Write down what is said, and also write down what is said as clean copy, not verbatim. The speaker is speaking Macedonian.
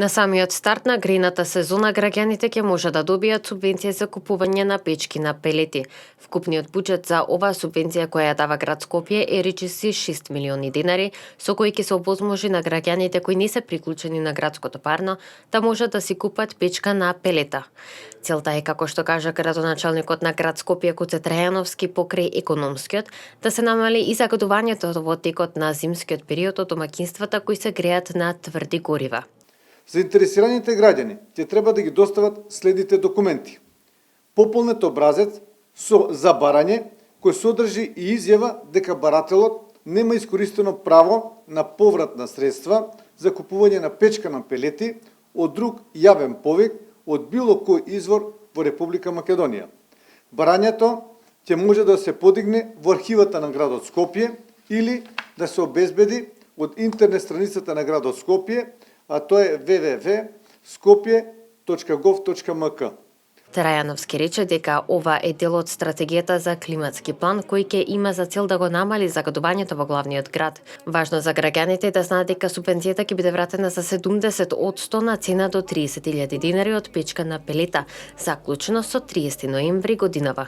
На самиот старт на грејната сезона граѓаните ќе може да добијат субвенција за купување на печки на пелети. Вкупниот буџет за оваа субвенција која ја дава град Скопје е речиси 6 милиони динари, со кои ќе се овозможи на граѓаните кои не се приклучени на градското парно да можат да си купат печка на пелета. Целта е, како што кажа градоначалникот на град Скопје Гоце Трајановски, покрај економскиот, да се намали и загадувањето во текот на зимскиот период од домаќинствата кои се греат на тврди горива. Заинтересираните граѓани ќе треба да ги достават следните документи. Пополнет образец за барање кој содржи и изјава дека барателот нема искористено право на поврат на средства за купување на печка на пелети од друг јавен повик од било кој извор во Република Македонија. Барањето ќе може да се подигне во архивата на градот Скопје или да се обезбеди од интернет страницата на градот Скопје, а тоа е www.skopje.gov.mk. Трајановски рече дека ова е дел од стратегијата за климатски план кој ќе има за цел да го намали загадувањето во главниот град. Важно за граѓаните да знаат дека субвенцијата ќе биде вратена за 70% на цена до 30.000 динари од печка на пелета, заклучено со 30 ноември годинава.